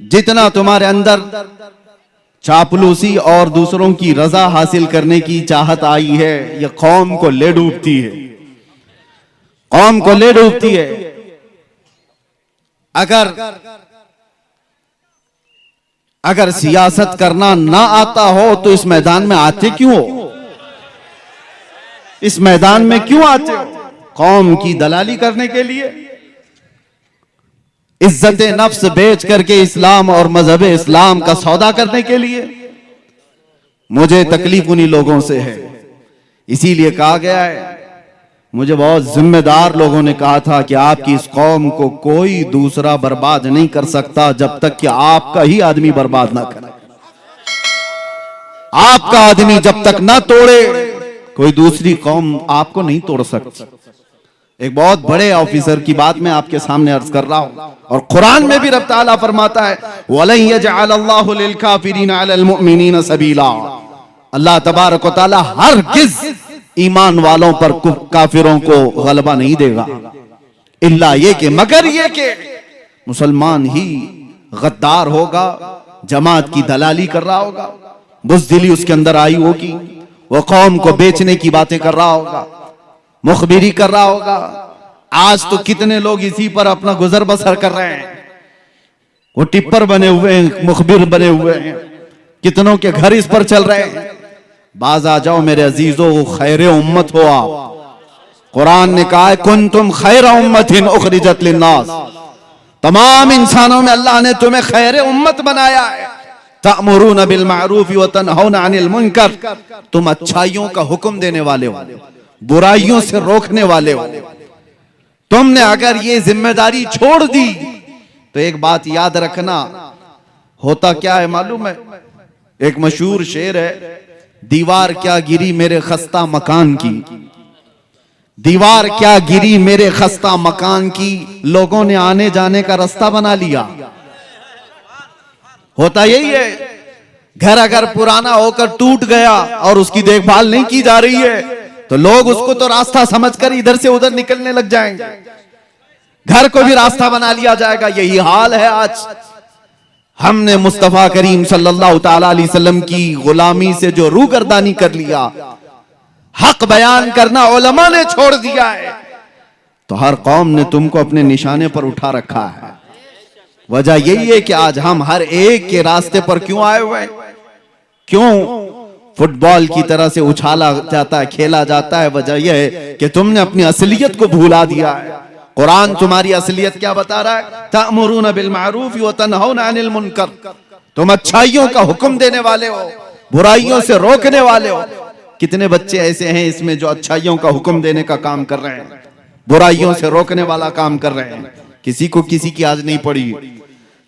जितना तुम्हारे अंदर चापलूसी और दूसरों की रजा हासिल करने की चाहत आई है, यह कौम को ले डूबती है, कौम को ले डूबती है। अगर सियासत करना ना आता हो तो इस मैदान में आते क्यों हो? इस मैदान में क्यों आते हो? कौम की दलाली करने के लिए, इज्जत नफ्स बेच करके इस्लाम और मजहब इस्लाम का सौदा करने के लिए। मुझे तकलीफ उन्हीं लोगों से है, इसीलिए कहा गया है, मुझे बहुत जिम्मेदार लोगों ने कहा था कि आपकी इस कौम को कोई दूसरा बर्बाद नहीं कर सकता जब तक कि आपका ही आदमी बर्बाद ना करे। आपका आदमी जब तक ना तोड़े कोई दूसरी कौम आपको नहीं तोड़ सकती। एक बहुत बड़े ऑफिसर की बात मैं आपके सामने अर्ज कर रहा हूं, और कुरान में भी रब ताला फरमाता है वलन यजअलल्लाहु लिल काफिरीना अलल मुमिनीना सबीला। अल्लाह तबारक व तआला हरगिज ईमान वालों पर काफिरों को गलबा नहीं देगा, इल्ला ये कि मगर ये कि मुसलमान ही गद्दार होगा, जमात की दलाली कर रहा होगा, बुज़दिली उसके अंदर आई होगी, वो कौम को बेचने की बातें कर रहा होगा, मुखबिरी कर रहा होगा। आज तो कितने लोग इसी पर अपना गुजर बसर कर रहे हैं, वो टिप्पर बने हुए हैं, मुखबिर बने हुए हैं, कितनों के घर इस पर चल रहे हैं। बाज आ जाओ मेरे अजीजों, खैर उम्मत हो आप। कुरान ने कहा है कुंतुम खैर उम्मतिन उखरिजत लिन्नास, तमाम इंसानों में अल्लाह ने तुम्हें खैर उम्मत बनाया है। तअमुरून बिल मारूफ व तनहौना अनिल मुनकर, तुम अच्छाइयों का हुक्म देने वाले हो, बुराइयों से रोकने वाले हो। तुमने अगर ये जिम्मेदारी छोड़ दी तो एक बात याद रखना, होता क्या है मालूम है? एक मशहूर शेर है, दीवार क्या गिरी मेरे खस्ता मकान की, दीवार क्या गिरी मेरे खस्ता मकान की, लोगों ने आने जाने का रास्ता बना लिया। होता यही है, घर अगर पुराना होकर टूट गया और उसकी देखभाल नहीं की जा रही है तो लोग उसको तो रास्ता समझकर इधर से उधर निकलने लग जाएंगे, घर को भी रास्ता बना लिया जाएगा। यही हाल है आज। हमने मुस्तफा करीम सल्लल्लाहु ताला अलैहि वसल्लम की गुलामी से जो रूगर्दानी कर लिया, हक बयान करना उलमा ने छोड़ दिया है, तो हर कौम ने तुमको अपने निशाने पर उठा रखा है। वजह यही है कि आज हम हर एक के रास्ते पर क्यों आए हुए हैं? क्यों फुटबॉल की तरह से उछाला जाता है, खेला जाता है? वजह यह है कि तुमने अपनी असलियत को भूला दिया है। कुरान तुम्हारी असलियत क्या बता रहा है? तअमुरून बिल मारूफ व तनहौना अनिल मुनकर, तुम अच्छाइयों का हुक्म देने वाले हो, बुराइयों से रोकने वाले हो। कितने बच्चे ऐसे हैं इसमें जो अच्छाइयों का हुक्म देने का काम कर रहे हैं, बुराइयों से रोकने वाला काम कर रहे हैं। किसी को किसी की आज नहीं पड़ी।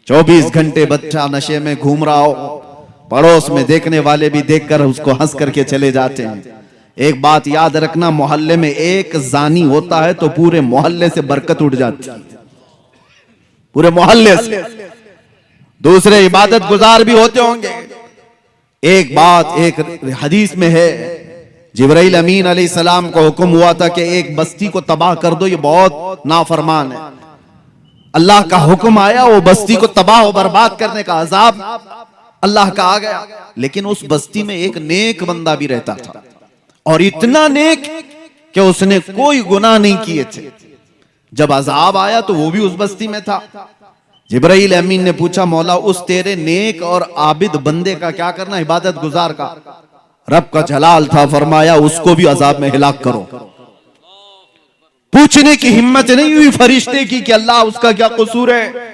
24 घंटे बच्चा नशे में घूम रहा हो, पड़ोस में देखने वाले भी देखकर उसको हंस करके चले जाते हैं। एक बात याद रखना, मोहल्ले में एक जानी होता है तो पूरे मोहल्ले से बरकत उठ जाती है, पूरे मोहल्ले से। दूसरे इबादत गुजार भी होते होंगे। एक बात एक हदीस में है, जिब्राइल अमीन अलैहिस्सलाम को हुक्म हुआ था कि एक बस्ती को तबाह कर दो, ये बहुत नाफरमान है। अल्लाह का हुक्म आया, वो बस्ती को तबाह और बर्बाद करने का अजाब अल्लाह का आ गया। लेकिन उस बस्ती में एक नेक बंदा भी रहता था, और इतना नेक कि उसने कोई गुनाह नहीं किए थे। जब अजाब आया तो वो भी उस बस्ती में था। जिब्राइल अमीन ने पूछा, मौला उस तेरे नेक और आबिद बंदे का क्या करना, इबादत गुजार का? रब का जलाल था, फरमाया उसको भी अजाब में हिलाक करो। पूछने की हिम्मत नहीं हुई फरिश्ते की कि अल्लाह उसका क्या कसूर है।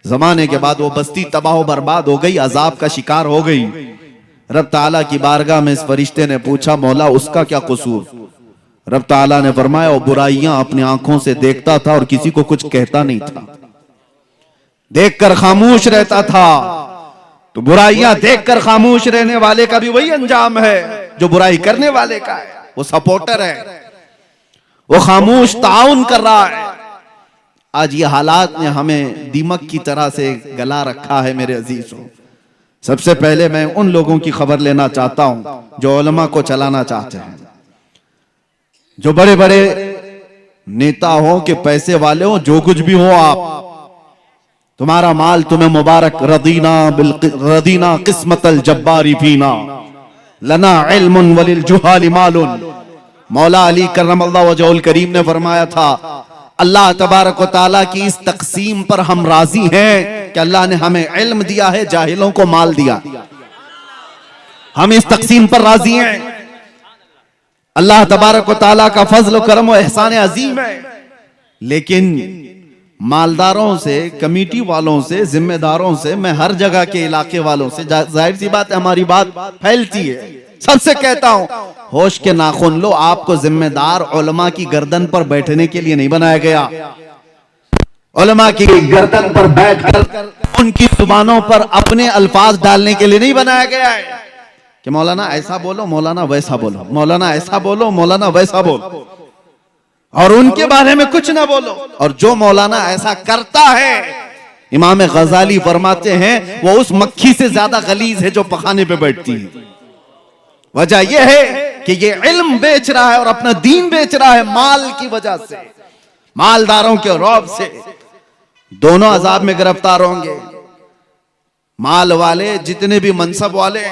जमाने के बाद वो बस्ती तबाह बर्बाद हो गई, अजाब का शिकार हो गई। रब ताला की बारगाह में इस फरिश्ते ने पूछा, मौला उसका क्या कसूर? रब ताला ने फरमाया, वो बुराइयां अपनी आंखों से देखता था और किसी को कुछ कहता नहीं था, देखकर खामोश रहता था। तो बुराइयां देखकर खामोश रहने वाले का भी वही अंजाम है जो बुराई करने वाले का है। वो सपोर्टर है, वो खामोश ताउन कर रहा है। आज ये हालात ने हमें दीमक की तरह से गला रखा है। मेरे अजीजों, सबसे पहले मैं उन लोगों की खबर लेना चाहता हूं जो उलमा को चलाना चाहते हैं, जो बड़े बड़े नेता हो कि पैसे वाले हो, जो कुछ भी हो आप, तुम्हारा माल तुम्हें मुबारक, रदीना किस्मतल जब्बारी फीना लना इल्मुन वलिल जुहाली मालुन। मौला अली करमल्लाहु वजहुल करीम ने फरमाया था, अल्लाह तबारक व तआला की इस तकसीम पर हम राजी हैं कि अल्लाह ने हमें इल्म दिया है, जाहिलों को माल दिया। हम इस तकसीम पर राजी हैं। अल्लाह तबारक व तआला का फजल करम व एहसान अजीम है। लेकिन मालदारों से, कमेटी वालों से, जिम्मेदारों से, मैं हर जगह के इलाके वालों से, जाहिर सी बात है हमारी बात फैलती है, सबसे कहता हूं, होश के नाखून लो। आपको जिम्मेदार उलमा की गर्दन पर बैठने के लिए नहीं बनाया गया। उलमा की गर्दन पर बैठकर उनकी जुबानों पर अपने अल्फाज डालने के लिए नहीं बनाया गया है कि मौलाना ऐसा बोलो, मौलाना वैसा बोलो, मौलाना ऐसा बोलो, मौलाना वैसा बोलो, और उनके बारे में कुछ ना बोलो। और जो मौलाना ऐसा करता है, इमाम गजाली फरमाते हैं, वो उस मक्खी से ज्यादा गलीज है जो पखाने पे बैठती है। वजह यह है कि ये इल्म बेच रहा है और अपना दीन बेच रहा है माल की वजह से, मालदारों के रौब से। दोनों अजाब में गिरफ्तार होंगे। माल वाले, जितने भी मनसब वाले,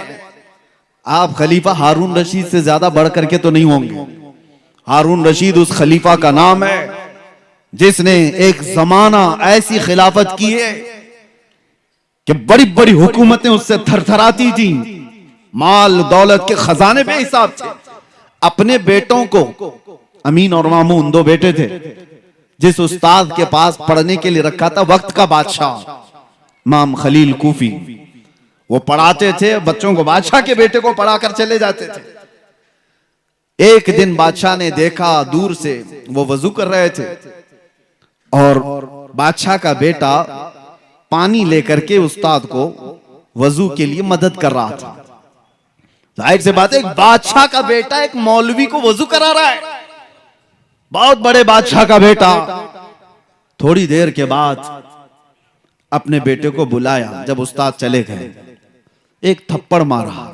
आप खलीफा हारून रशीद से ज्यादा बढ़ करके तो नहीं होंगे। हारून रशीद उस खलीफा का नाम है जिसने एक जमाना ऐसी खिलाफत की है कि बड़ी बड़ी हुकूमतें उससे थरथराती थी। माल दौलत के खजाने पे हिसाब थे। अपने बेटों को, अमीन और मामून दो बेटे थे, जिस उस्ताद के पास पढ़ने के लिए रखा था वक्त का बादशाह इमाम खलील कूफी, वो पढ़ाते थे बच्चों को, बादशाह के बेटे को पढ़ाकर चले जाते थे। एक दिन बादशाह ने देखा दूर से, वो वजू कर रहे थे और बादशाह का बेटा पानी लेकर के उस्ताद को वजू के लिए मदद कर रहा था। जाहिर से बात है, एक बादशाह का बेटा एक मौलवी को वजू करा रहा है, बहुत बड़े बादशाह का बेटा। थोड़ी देर के बाद अपने बेटे को बुलाया। जब उस्ताद चले गए, एक थप्पड़ मारा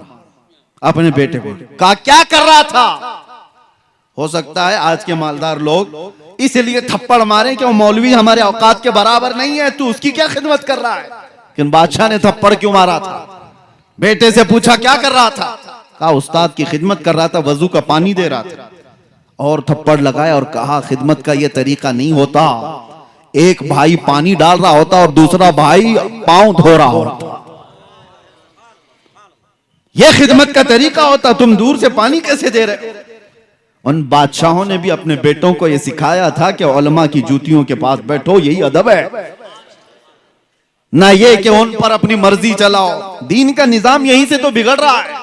अपने बेटे को। कहा क्या कर रहा था? हो सकता है आज के मालदार लोग इसलिए थप्पड़ मारे कि वो मौलवी हमारे औकात के बराबर नहीं है, तू उसकी क्या खिदमत कर रहा है। लेकिन बादशाह ने थप्पड़ क्यों मारा था? बेटे से पूछा क्या कर रहा था? कहा उस्ताद की खिदमत कर रहा था, वजू का पानी दे रहा था। और थप्पड़ लगाया और कहा खिदमत का यह तरीका नहीं होता। एक भाई पानी डाल रहा होता और दूसरा भाई पांव धो रहा होता, यह खिदमत का तरीका होता। तुम दूर से पानी कैसे दे रहे हो? उन बादशाहों ने भी अपने बेटों को यह सिखाया था कि उलमा की जूतियों के पास बैठो, यही अदब है, ना ये कि उन पर अपनी मर्जी चलाओ। दीन का निजाम यहीं से तो बिगड़ रहा है।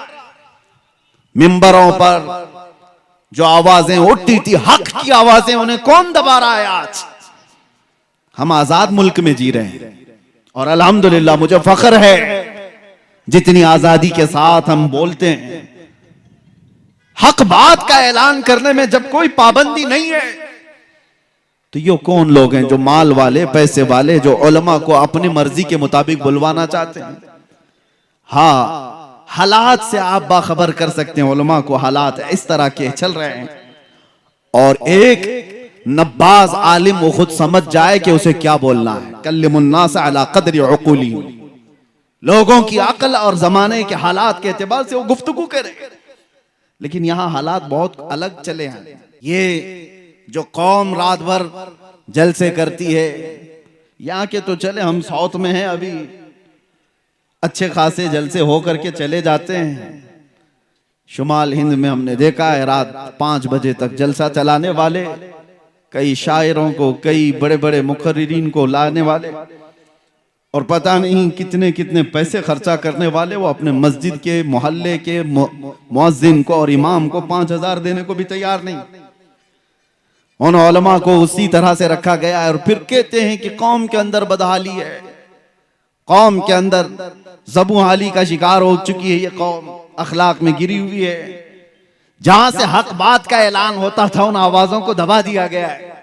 मिंबरों पर जो आवाजें उठती थी, हक की आवाजें, उन्हें कौन दबा रहा है? आज हम आजाद मुल्क में जी रहे हैं और अल्हम्दुलिल्लाह मुझे फख्र है जितनी आजादी के साथ हम बोलते हैं। हक बात का ऐलान करने में जब कोई पाबंदी नहीं है, तो ये कौन लोग हैं जो माल वाले, पैसे वाले, जो उलमा को अपनी मर्जी के मुताबिक बुलवाना चाहते हैं? हाँ, हालात से आप बाखबर कर सकते हैं उलमा को, हालात इस तरह के चल रहे हैं। और एक नब्बाज आलिम वो खुद समझ जाए कि उसे क्या बोलना है। कल्लिमुन्नास अला क़द्रि उक़ूली, लोगों की अक्ल और जमाने के हालात के एतबार से वो गुफ्तगू करे। लेकिन यहां हालात बहुत अलग चले हैं। ये जो कौम रात भर जलसे करती है, यहाँ के तो चले, हम साउथ में हैं, अभी अच्छे खासे जलसे हो करके चले जाते हैं। शुमाल हिंद में हमने देखा है रात 5 बजे तक जलसा चलाने वाले, कई शायरों को, कई बड़े बड़े मुकर्रिरीन को लाने वाले, और पता नहीं कितने कितने पैसे खर्चा करने वाले। वो अपने मस्जिद के, मोहल्ले के मुअज्जिन को और इमाम को 5000 देने को भी तैयार नहीं। उन उलमा को उसी तरह से रखा गया है। और फिर कहते हैं कि कौम के अंदर बदहाली है, कौम के अंदर ज़बूहाली का शिकार हो चुकी है, ये कौम अखलाक में गिरी हुई है। जहां से हक बात का ऐलान होता था, उन आवाजों को दबा दिया गया है,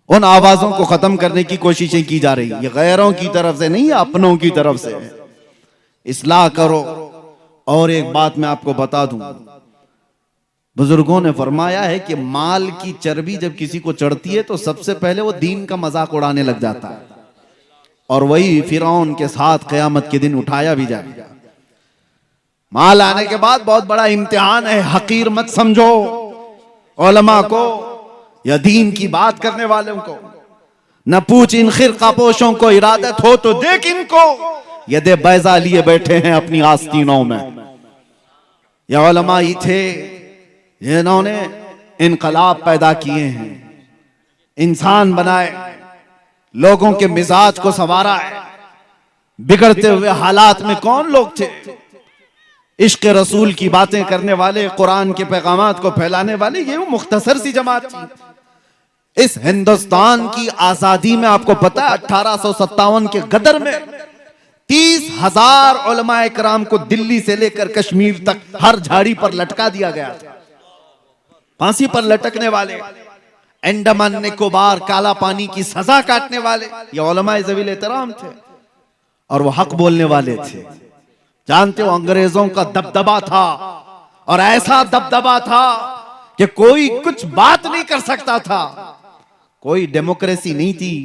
उन आवाजों को खत्म करने की कोशिशें की जा रही है। ये गैरों की तरफ से नहीं, अपनों की तरफ से। इस्लाह करो। और एक बात मैं आपको बता दूं, बुजुर्गों ने फरमाया है कि माल की चर्बी जब किसी को चढ़ती है तो सबसे पहले वो दीन का मजाक उड़ाने लग जाता है। और वही फिरौन के साथ क़यामत के दिन उठाया भी जाएगा। माल आने के बाद बहुत बड़ा इम्तिहान है, हकीर मत समझो उलमा को या दीन की बात करने वालों को। न पूछ इन खिरका पोशों को, इरादत हो तो देख इनको, यदे बैजा लिए बैठे हैं अपनी आस्तीनों में। ये उलमा ही थे जिन्होंने इनकलाब पैदा किए हैं, इंसान बनाए, लोगों के मिजाज को संवारा है। बिगड़ते हुए हालात में कौन लोग थे? इश्क रसूल की बातें करने वाले, कुरान के पैगामात को फैलाने वाले, ये वो मुख्तसर सी जमात थी। इस हिंदुस्तान की आजादी में आपको पता है 1857 के गदर में 30,000 उलमाए कराम को दिल्ली से लेकर कश्मीर तक हर झाड़ी पर लटका दिया गया था। फांसी पर लटकने वाले, अंडमान निकोबार काला पानी की सजा काटने वाले, ये उलमाए ज़वील एहतराम थे और वो हक बोलने वाले थे। जानते हो अंग्रेजों का दबदबा था, और ऐसा दबदबा था कि कोई कुछ बात नहीं कर सकता था। कोई डेमोक्रेसी नहीं थी,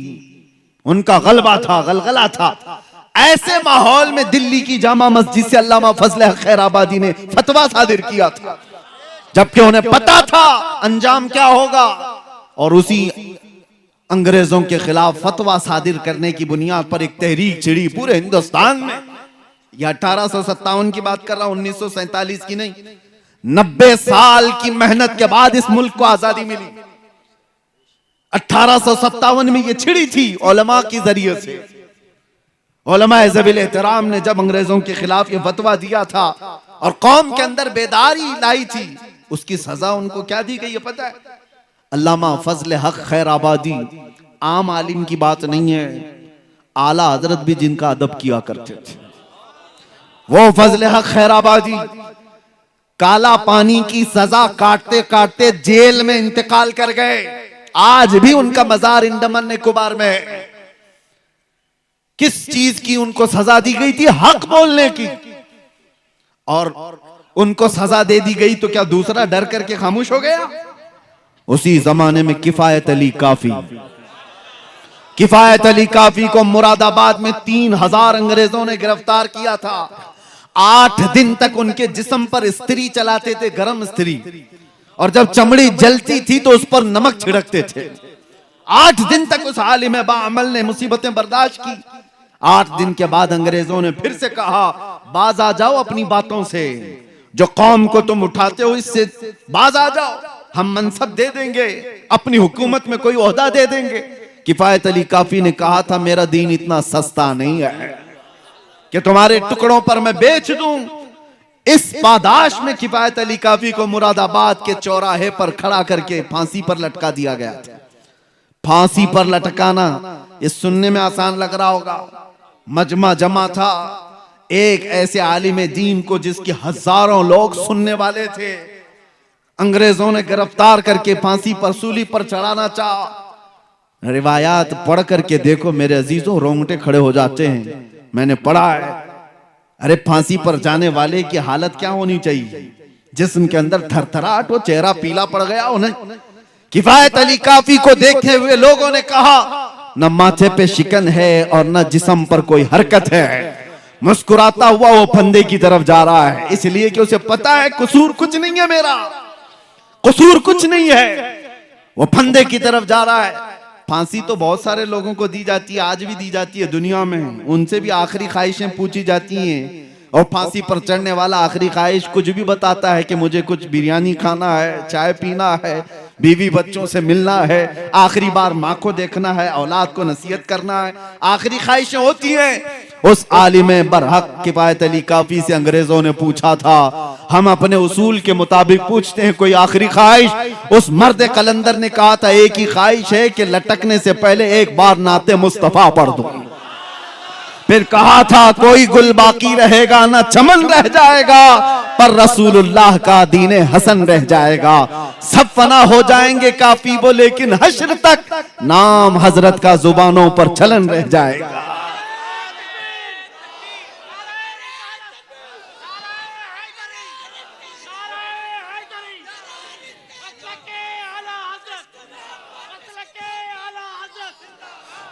उनका गलबा था, गलगला था। ऐसे माहौल में दिल्ली की जामा मस्जिद से अल्लामा फजल हक खैराबादी ने फतवा सादिर किया था, जबकि उन्हें पता था अंजाम क्या होगा। और उसी अंग्रेजों के खिलाफ फतवा सादिर करने की बुनियाद पर एक तहरीक छिड़ी पूरे हिंदुस्तान में। यह 1857 की बात कर रहा हूं, 1947 की नहीं। 90 साल की मेहनत के बाद इस मुल्क को आजादी मिली। 1857 में यह छिड़ी थी उलमा के जरिए से। उलमाए ज़वील एहतराम ने जब अंग्रेजों के खिलाफ यह फतवा दिया था और कौम के अंदर बेदारी लाई थी, उसकी सजा उनको क्या दी गई है पता है? अल्लामा फजल हक खैराबादी आम आलिम की बात नहीं है, आला हजरत भी जिनका अदब किया करते थे, वो फजल हक खैराबादी काला पानी की सजा काटते काटते जेल में इंतकाल कर गए। आज भी उनका मजार अंडमान निकोबार में है। किस चीज की उनको सजा दी गई थी? हक बोलने की। और उनको सजा दे दी गई तो क्या दूसरा डर करके खामोश हो गया? उसी जमाने में किफायत अली काफी, किफायत अली काफी को मुरादाबाद में 3000 अंग्रेजों ने गिरफ्तार किया था। 8 दिन तक उनके जिस्म पर इस्त्री चलाते थे, गरम इस्त्री, और जब चमड़ी जलती थी तो उस पर नमक छिड़कते थे। 8 दिन तक उस आलिम बाअमल ने मुसीबतें बर्दाश्त की। 8 दिन के बाद अंग्रेजों ने फिर से कहा, बाज आ जाओ अपनी बातों से, जो कौम को तुम उठाते हो इससे बाज आ जाओ, हम मनसब दे देंगे, अपनी हुकूमत में कोई ओहदा दे देंगे। किफायत अली काफी ने कहा था, मेरा दीन इतना सस्ता नहीं है कि तुम्हारे टुकड़ों पर मैं बेच दूं। इस पादाश में किफायत अली काफी को मुरादाबाद के चौराहे पर खड़ा करके फांसी पर लटका दिया गया था। फांसी पर लटकाना ये सुनने में आसान लग रहा होगा, मजमा जमा था एक ऐसे आलिम दीन को जिसके हजारों लोग सुनने वाले थे। अंग्रेजों ने गिरफ्तार करके फांसी पर सूली पर चढ़ाना चाहा। रिवायात पढ़ करके देखो मेरे अजीजों, रोंगटे खड़े हो जाते हैं। मैंने पढ़ा है, अरे फांसी पर जाने वाले की हालत क्या होनी चाहिए? जिस्म के अंदर थरथराहट हो, चेहरा पीला पड़ गया उन्हें। किफायत अली काफी को देखते हुए लोगों ने कहा, न माथे पे शिकन है और न जिस्म पर कोई हरकत है। मुस्कुराता हुआ वो फंदे की तरफ जा रहा है, इसलिए कि उसे पता है कसूर कुछ नहीं है, मेरा कसूर कुछ नहीं है। वो फंदे की तरफ जा रहा है। फांसी तो बहुत सारे लोगों को दी जाती है, आज भी दी जाती है दुनिया में। उनसे भी आखिरी ख्वाहिशें पूछी जाती हैं, और फांसी पर चढ़ने वाला आखिरी ख्वाहिश कुछ भी बताता है कि मुझे कुछ बिरयानी खाना है, चाय पीना है, बीवी बच्चों से मिलना है, आखिरी बार माँ को देखना है, औलाद को नसीहत करना है। आखिरी ख्वाहिशें होती हैं। उस आलिम बरहक किफायत अली काफी से अंग्रेजों ने पूछा था, हम अपने उसूल के मुताबिक पूछते हैं, कोई आखिरी ख्वाहिश? उस मर्द कलंदर ने कहा था, एक ही ख्वाहिश है कि लटकने से पहले एक बार नाते मुस्तफा पढ़ दूं। फिर कहा था, कोई गुल बाकी रहेगा ना चमन रह जाएगा, पर रसूलुल्लाह का दीने हसन रह जाएगा। सब फना हो जाएंगे काफी वो, लेकिन हश्र तक नाम हजरत का जुबानों पर चलन रह जाएगा।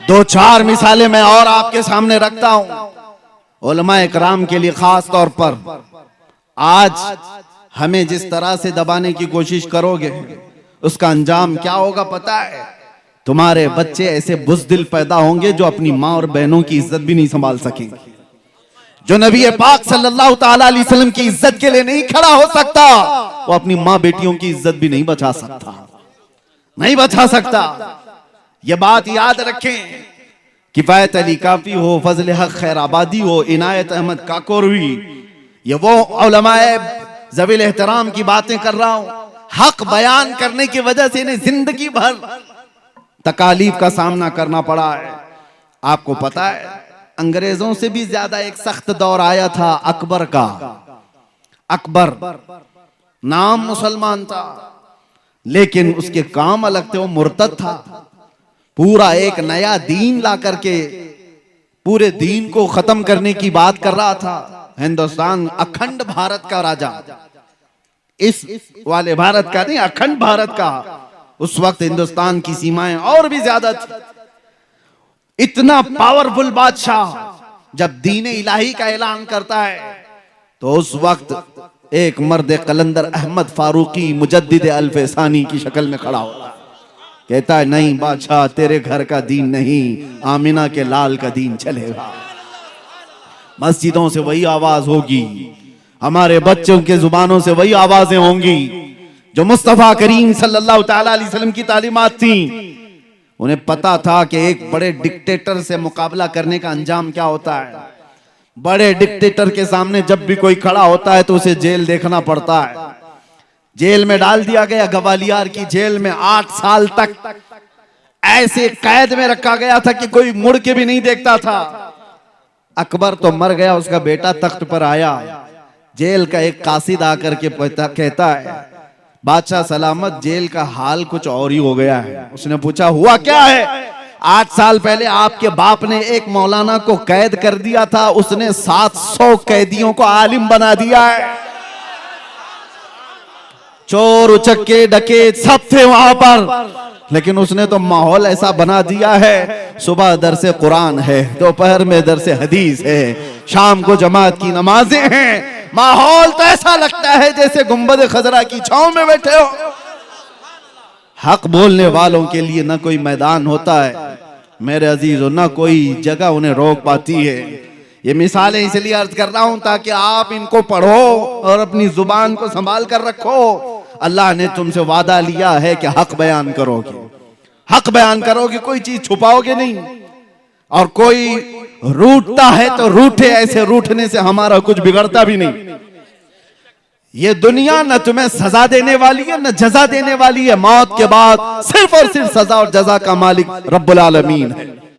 दो चार मिसालें मैं और आपके सामने रखता हूं उलमाए कराम के लिए खास तौर पर। आज हमें जिस तरह से दबाने की कोशिश करोगे उसका अंजाम क्या होगा पता है? तुम्हारे बच्चे ऐसे बुज़दिल पैदा होंगे जो अपनी माँ और बहनों की इज्जत भी नहीं संभाल सकेंगे। जो नबी पाक सल्लल्लाहु ताला अलैहि वसल्लम की इज्जत के लिए नहीं खड़ा हो सकता, वो अपनी माँ बेटियों की इज्जत भी नहीं बचा सकता, नहीं बचा सकता। ये बात याद रखें। किफायत अली काफी हो, फजल हक खैराबादी हो, इनायत अहमद काकोरवी, ये वो उलमाए ज़वील एहतराम की बातें कर रहा हूं। हक बयान करने की वजह से इन्हें जिंदगी भर तकालीफ का सामना करना पड़ा है। आपको पता है अंग्रेजों से भी ज्यादा एक सख्त दौर आया था अकबर का। अकबर नाम मुसलमान था लेकिन उसके काम अलग थे, वो मुर्तद था। पूरा एक नया दीन ला करके पूरे दीन को खत्म करने की बात कर रहा था। हिंदुस्तान अखंड भारत का राजा, इस वाले भारत का नहीं, अखंड भारत का। उस वक्त हिंदुस्तान की सीमाएं और भी ज्यादा थी। इतना पावरफुल बादशाह जब दीन इलाही का ऐलान करता है तो उस वक्त एक मर्द कलंदर अहमद फारूकी मुजद्दिद अल्फसानी की शक्ल में खड़ा होता है। कहता है नहीं बादशाह, तेरे घर का दीन नहीं, आमिना के लाल का दीन चलेगा। मस्जिदों से वही आवाज होगी, हमारे बच्चों के जुबानों से वही आवाजें होंगी जो मुस्तफा करीम सल्लल्लाहु ताला अलैहि वसल्लम की तालीमात थी। उन्हें पता था कि एक बड़े डिक्टेटर से मुकाबला करने का अंजाम क्या होता है। बड़े डिक्टेटर के सामने जब भी कोई खड़ा होता है तो उसे जेल देखना पड़ता है। जेल में डाल दिया गया, ग्वालियर की जेल में 8 साल तक ऐसे कैद में रखा गया था कि कोई मुड़ के भी नहीं देखता था। अकबर तो मर गया, उसका बेटा तख्त पर आया। जेल का एक कासिद आकर के कहता है बादशाह सलामत, जेल का हाल कुछ और ही हो गया है। उसने पूछा हुआ क्या है? 8 साल पहले आपके बाप ने एक मौलाना को कैद कर दिया था, उसने 700 कैदियों को आलिम बना दिया है। चोर उचक्के डकैत सब थे वहां पर, लेकिन उसने तो माहौल ऐसा बना दिया है, सुबह दरसे कुरान है, दोपहर में दरसे हदीस है, शाम को जमात की नमाजें हैं। माहौल तो ऐसा लगता है जैसे गुंबद खजरा की छांव में बैठे हो। हक बोलने वालों के लिए ना कोई मैदान होता है मेरे अजीजों, ना कोई जगह उन्हें रोक पाती है। ये मिसालें इसलिए अर्ज कर रहा हूं ताकि आप इनको पढ़ो और अपनी जुबान को संभाल कर रखो। अल्लाह ने तुमसे वादा लिया है कि हक बयान करोगे, हक बयान करोगे, कोई चीज छुपाओगे नहीं। और कोई रूठता है तो रूठे, ऐसे रूठने से हमारा कुछ बिगड़ता भी नहीं। ये दुनिया न तुम्हें सजा देने वाली है न जजा देने वाली है। मौत के बाद सिर्फ और सिर्फ सजा और जजा का मालिक रब्बुल आलमीन है।